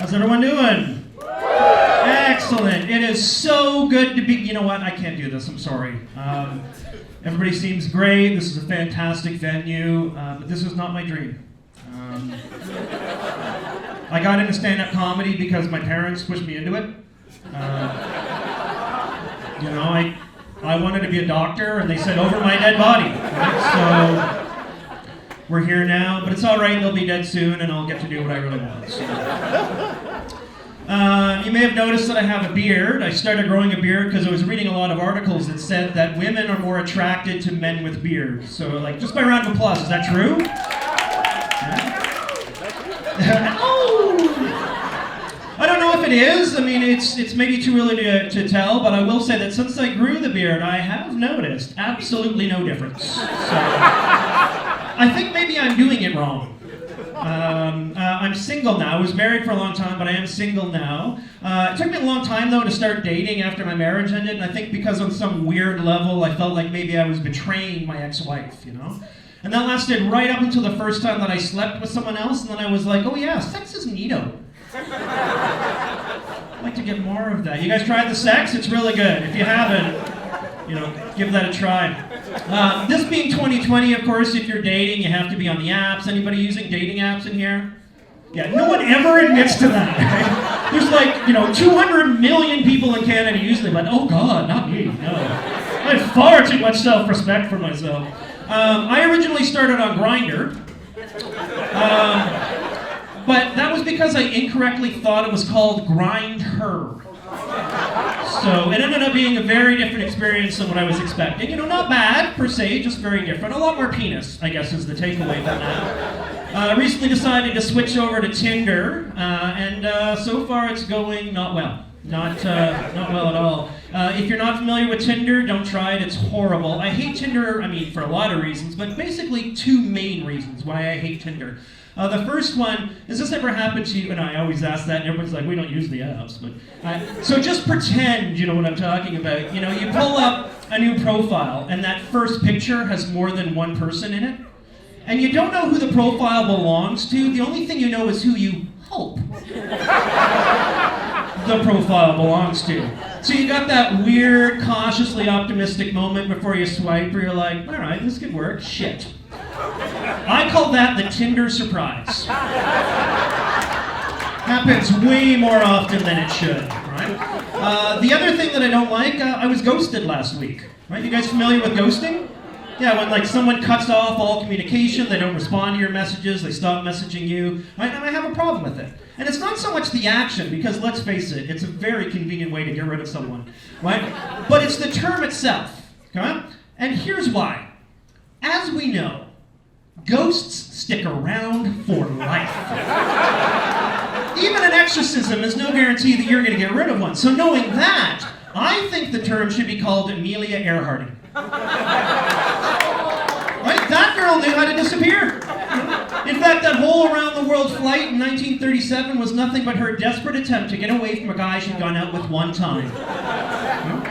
How's everyone doing? Excellent. It is so good to be... You know what? I can't do this. I'm sorry. Everybody seems great. This is a fantastic venue, but this was not my dream. I got into stand-up comedy because my parents pushed me into it. I wanted to be a doctor, and they said, over my dead body. Right? So we're here now, but it's all right. They'll be dead soon, and I'll get to do what I really want. So. You may have noticed that I have a beard. I started growing a beard because I was reading a lot of articles that said that women are more attracted to men with beards. So, just by round of applause, is that true? Yeah. I don't know if it is. I mean, it's maybe too early to tell, but I will say that since I grew the beard, I have noticed absolutely no difference. So, I think maybe I'm doing it wrong. I'm single now. I was married for a long time, but I am single now. It took me a long time, though, to start dating after my marriage ended, and I think because on some weird level, I felt like maybe I was betraying my ex-wife, you know? And that lasted right up until the first time that I slept with someone else, and then I was like, oh yeah, sex is neato. I'd like to get more of that. You guys tried the sex? It's really good. If you haven't, give that a try. This being 2020, of course, if you're dating, you have to be on the apps. Anybody using dating apps in here? Yeah, no one ever admits to that. Right? There's 200 million people in Canada using them, but oh God, not me, no. I have far too much self-respect for myself. I originally started on Grindr, but that was because I incorrectly thought it was called Grind Her. So it ended up being a very different experience than what I was expecting. Not bad per se, just very different. A lot more penis, I guess, is the takeaway from that. Recently decided to switch over to Tinder, and so far it's going not well. Not well at all. If you're not familiar with Tinder, don't try it. It's horrible. I hate Tinder, for a lot of reasons, but basically two main reasons why I hate Tinder. The first one, has this ever happened to you? And I always ask that, and everyone's like, we don't use the apps. But so just pretend you know what I'm talking about. You pull up a new profile, and that first picture has more than one person in it. And you don't know who the profile belongs to. The only thing you know is who you hope the profile belongs to. So you got that weird, cautiously optimistic moment before you swipe where you're like, all right, this could work. Shit. I call that the Tinder surprise. Happens way more often than it should, right? The other thing that I don't like, I was ghosted last week, right? You guys familiar with ghosting? Yeah, when someone cuts off all communication, they don't respond to your messages, they stop messaging you, right? And I have a problem with it. And it's not so much the action, because let's face it, it's a very convenient way to get rid of someone, right? But it's the term itself, okay? And here's why. As we know, ghosts stick around for life. Even an exorcism is no guarantee that you're going to get rid of one. So knowing that, I think the term should be called Amelia Earharting. Right? That girl knew how to disappear. In fact, that whole around-the-world flight in 1937 was nothing but her desperate attempt to get away from a guy she'd gone out with one time.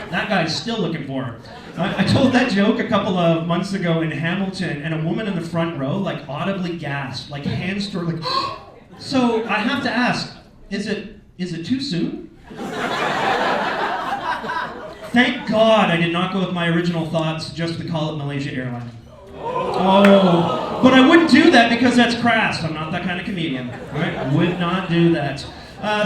That guy's still looking for her. I told that joke a couple of months ago in Hamilton, and a woman in the front row, audibly gasped, hands to her, So I have to ask, is it too soon? Thank God I did not go with my original thoughts just to call it Malaysia Airlines. Oh, but I wouldn't do that because that's crass. I'm not that kind of comedian, right? I would not do that.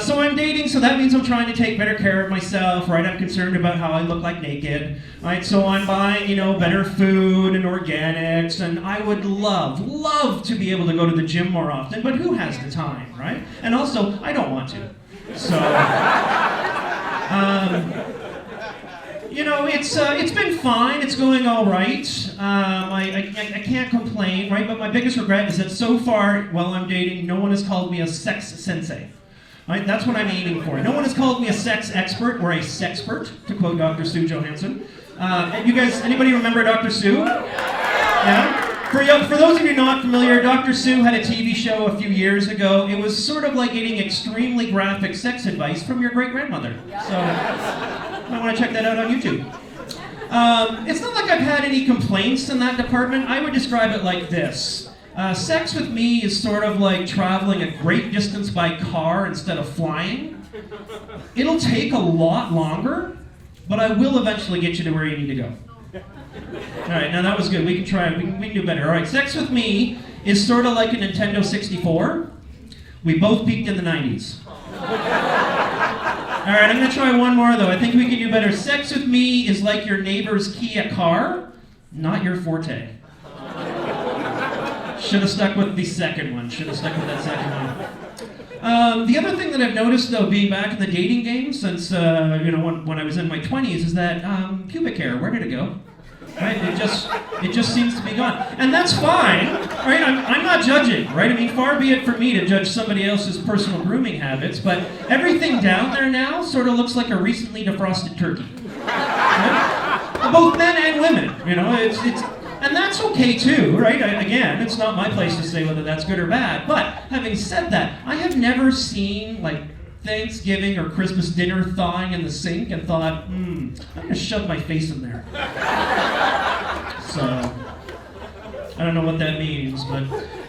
So I'm dating, so that means I'm trying to take better care of myself, right? I'm concerned about how I look like naked, right? So I'm buying, better food and organics, and I would love to be able to go to the gym more often, but who has the time, right? And also, I don't want to. So, it's been fine. It's going all right. I can't complain, right? But my biggest regret is that so far, while I'm dating, no one has called me a sex sensei. Right? That's what I'm aiming for. No one has called me a sex expert or a sexpert, to quote Dr. Sue Johansson. You guys, anybody remember Dr. Sue? Yeah? For those of you not familiar, Dr. Sue had a TV show a few years ago. It was sort of like getting extremely graphic sex advice from your great-grandmother. So, I want to check that out on YouTube. It's not like I've had any complaints in that department. I would describe it like this. Sex with me is sort of like traveling a great distance by car instead of flying. It'll take a lot longer, but I will eventually get you to where you need to go. All right, now that was good. We can try it. We can do better. All right, sex with me is sort of like a Nintendo 64. We both peaked in the 90s. All right, I'm going to try one more, though. I think we can do better. Sex with me is like your neighbor's Kia car, not your forte. Should have stuck with the second one. Should have stuck with that second one. The other thing that I've noticed, though, being back in the dating game since, when I was in my 20s, is that pubic hair, where did it go? Right? It just seems to be gone. And that's fine, right? I'm not judging, right? I mean, far be it for me to judge somebody else's personal grooming habits, but everything down there now sort of looks like a recently defrosted turkey. Right? Both men and women, and that's okay too, right? Again, it's not my place to say whether that's good or bad, but having said that, I have never seen, like, Thanksgiving or Christmas dinner thawing in the sink and thought, I'm going to shove my face in there. So, I don't know what that means, but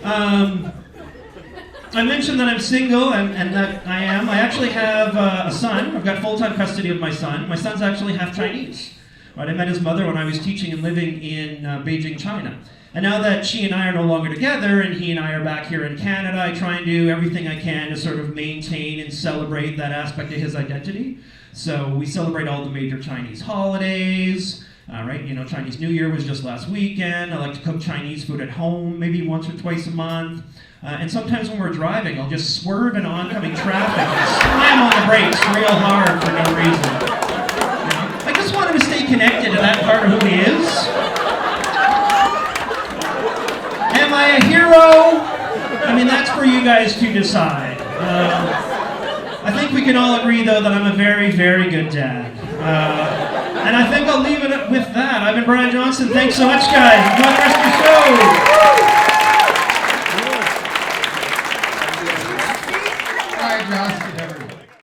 I mentioned that I'm single and that I am. I actually have a son. I've got full-time custody of my son. My son's actually half Chinese. Right, I met his mother when I was teaching and living in Beijing, China. And now that she and I are no longer together and he and I are back here in Canada, I try and do everything I can to sort of maintain and celebrate that aspect of his identity. So we celebrate all the major Chinese holidays, right? Chinese New Year was just last weekend. I like to cook Chinese food at home maybe once or twice a month. And sometimes when we're driving, I'll just swerve into oncoming traffic and slam on the brakes real hard for no reason. I just want him to stay connected to that part of who he is. Am I a hero? I mean, that's for you guys to decide. I think we can all agree, though, that I'm a very, very good dad. And I think I'll leave it with that. I've been Bryan Johnston. Thanks so much, guys. Enjoy the rest of the show.